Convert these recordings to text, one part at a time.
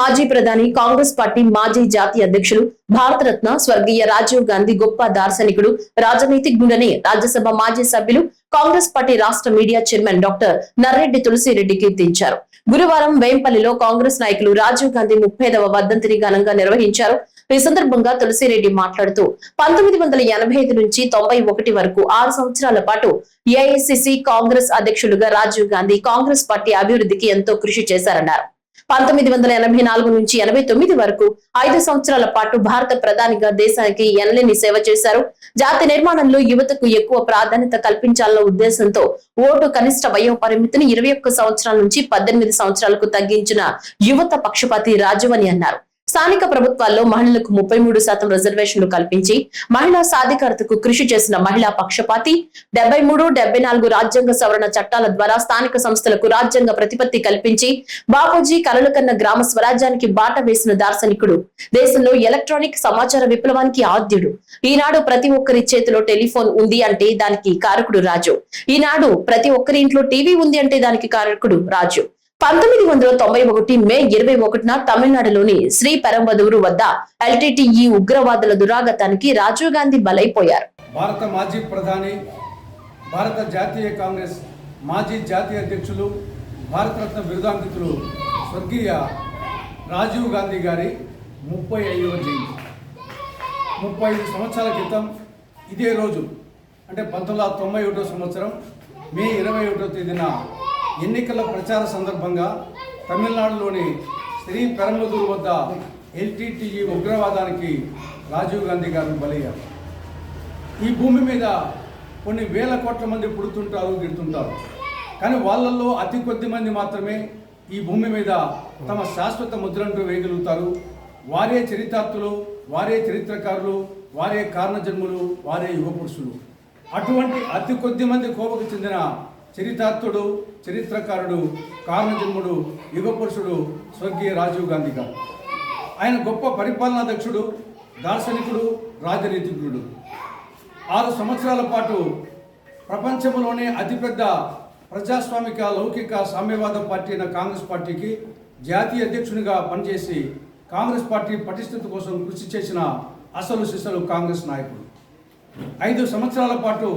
మాజీ ప్రధాని, కాంగ్రెస్ పార్టీ మాజీ జాతీయ అధ్యక్షులు, భారతరత్న స్వర్గీయ రాజీవ్ గాంధీ గొప్ప దార్శనికుడు, రాజనీతిజ్ఞుడని రాజ్యసభ మాజీ సభ్యులు, కాంగ్రెస్ పార్టీ రాష్ట్ర media chairman doctor Narreddy Tulasi Reddy కీర్తించారు. గురువారం వేంపల్లిలో కాంగ్రెస్ నాయకులు రాజీవ్ గాంధీ 30వ వర్ధంతిని ఘనంగా నిర్వహించారు. ఈ సందర్భంగా తులసిరెడ్డి మాట్లాడుతూ 1985 నుంచి 91 వరకు 6 సంవత్సరాల పాటు ఏఐసిసి కాంగ్రెస్ అధ్యక్షులుగా రాజీవ్ గాంధీ కాంగ్రెస్ పార్టీ అభివృద్ధికి ఎంతో కృషి చేశారన్నారు. 1984 నుంచి 89 వరకు 5 సంవత్సరాల పాటు భారత ప్రధానిగా దేశానికి ఎనలేని సేవ చేశారు. జాతి నిర్మాణంలో యువతకు ఎక్కువ ప్రాధాన్యత కల్పించాలన్న ఉద్దేశంతో ఓటు కనిష్ట వయో పరిమితిని 21 సంవత్సరాల నుంచి 18 సంవత్సరాలకు తగ్గించిన యువత పక్షపాతి రాజీవ్ అని అన్నారు. స్థానిక ప్రభుత్వాల్లో మహిళలకు 33% రిజర్వేషన్లు కల్పించి మహిళా సాధికారతకు కృషి చేసిన మహిళా పక్షపాతి, 73, 74 రాజ్యాంగ సవరణ చట్టాల ద్వారా స్థానిక సంస్థలకు రాజ్యాంగ ప్రతిపత్తి కల్పించి బాపూజీ కలలు కన్న గ్రామ స్వరాజ్యానికి బాట వేసిన దార్శనికుడు, దేశంలో ఎలక్ట్రానిక్ సమాచార విప్లవానికి ఆద్యుడు. ఈనాడు ప్రతి ఒక్కరి చేతిలో టెలిఫోన్ ఉంది అంటే దానికి కారకుడు రాజు. ఈనాడు ప్రతి ఒక్కరి ఇంట్లో టీవీ ఉంది అంటే దానికి కారకుడు రాజు. 1991 మే 21న తమిళనాడులోని శ్రీ పెరంబదూరు వద్ద ఎల్టీటీఈ ఉగ్రవాదుల దురాగతానికి రాజీవ్ గాంధీ బలైపోయారు. భారత మాజీ ప్రధాని, భారత జాతీయ కాంగ్రెస్ మాజీ జాతీయ అధ్యక్షులు, భారతరత్న బిరుదాంకితులు స్వర్గీయ రాజీవ్ గాంధీ గారి 35వ జయంతి. 35 సంవత్సరాల క్రితం ఇదే రోజు అంటే 1991 సంవత్సరం మే 21వ తేదీన ఎన్నికల ప్రచార సందర్భంగా తమిళనాడులోని శ్రీ పెరంబదూరు వద్ద ఎల్టీటీఈ ఉగ్రవాదానికి రాజీవ్ గాంధీ గారు బలయ్యారు. ఈ భూమి మీద కొన్ని వేల కోట్ల మంది పుడుతుంటారు, గిడుతుంటారు. కానీ వాళ్ళల్లో అతి కొద్ది మంది మాత్రమే ఈ భూమి మీద తమ శాశ్వత ముద్రంటూ వేయగలుగుతారు. వారే చరితార్థులు, వారే చరిత్రకారులు, వారే కారణజన్ములు, వారే యుగ పురుషులు. అటువంటి అతి కొద్ది మంది కోవకు చెందిన చరితార్థుడు, చరిత్రకారుడు, కారణజన్ముడు, యుగ పురుషుడు స్వర్గీయ రాజీవ్ గాంధీ గారు. ఆయన గొప్ప పరిపాలనాధ్యక్షుడు, దార్శనికుడు, రాజనీతిజ్ఞుడు. 6 సంవత్సరాల పాటు ప్రపంచంలోనే అతిపెద్ద ప్రజాస్వామిక లౌకిక సామ్యవాద పార్టీ అయిన కాంగ్రెస్ పార్టీకి జాతీయ అధ్యక్షునిగా పనిచేసి కాంగ్రెస్ పార్టీ పటిష్టత కోసం కృషి చేసిన అసలు సిసలు కాంగ్రెస్ నాయకుడు. 5 సంవత్సరాల పాటు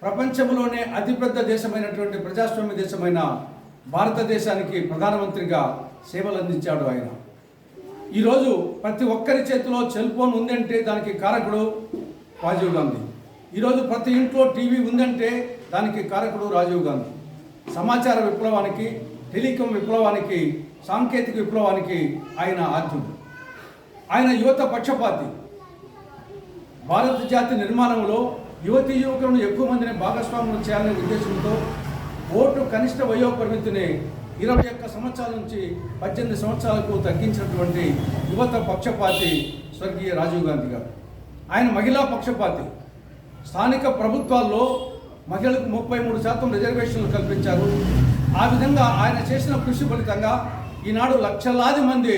ప్రపంచంలోనే అతిపెద్ద దేశమైనటువంటి ప్రజాస్వామ్య దేశమైన భారతదేశానికి ప్రధానమంత్రిగా సేవలు అందించాడు ఆయన. ఈరోజు ప్రతి ఒక్కరి చేతిలో సెల్ ఫోన్ ఉందంటే దానికి కారకుడు రాజీవ్ గాంధీ. ఈరోజు ప్రతి ఇంట్లో టీవీ ఉందంటే దానికి కారకుడు రాజీవ్ గాంధీ. సమాచార విప్లవానికి, టెలికాం విప్లవానికి, సాంకేతిక విప్లవానికి ఆయన ఆద్యుడు. ఆయన యువత పక్షపాతి. భారత జాతి నిర్మాణంలో యువతీ యువకులను ఎక్కువ మందిని భాగస్వాములు చేయాలనే ఉద్దేశంతో ఓటు కనిష్ట వయో పరిమితిని 21 సంవత్సరాల నుంచి 18 సంవత్సరాలకు తగ్గించినటువంటి యువత పక్షపాతి స్వర్గీయ రాజీవ్ గాంధీ గారు. ఆయన మహిళా పక్షపాతి. స్థానిక ప్రభుత్వాల్లో మహిళలకు 33% రిజర్వేషన్లు కల్పించారు. ఆ విధంగా ఆయన చేసిన కృషి ఫలితంగా ఈనాడు లక్షలాది మంది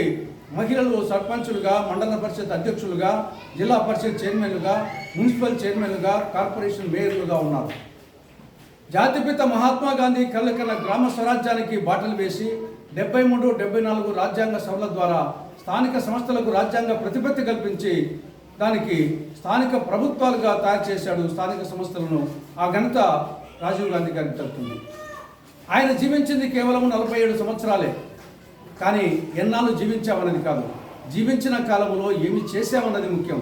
మహిళలు సర్పంచులుగా, మండల పరిషత్ అధ్యక్షులుగా, జిల్లా పరిషత్ చైర్మన్లుగా, మున్సిపల్ చైర్మన్లుగా, కార్పొరేషన్ మేయర్లుగా ఉన్నారు. జాతిపిత మహాత్మా గాంధీ కలకన్న గ్రామ స్వరాజ్యానికి బాటలు వేసి 73, 74 రాజ్యాంగ సభల ద్వారా స్థానిక సంస్థలకు రాజ్యాంగ ప్రతిపత్తి కల్పించి దానికి స్థానిక ప్రభుత్వాలుగా తయారు చేశాడు స్థానిక సంస్థలను. ఆ ఘనత రాజీవ్ గాంధీ గారికి దక్కుతుంది. ఆయన జీవించింది కేవలం 47 సంవత్సరాలే. కానీ ఎన్నాళ్ళు జీవించామన్నది కాదు, జీవించిన కాలంలో ఏమి చేశామన్నది ముఖ్యం.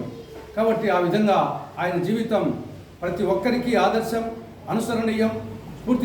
కాబట్టి ఆ విధంగా ఆయన జీవితం ప్రతి ఒక్కరికి ఆదర్శం, అనుసరణీయం, స్ఫూర్తి.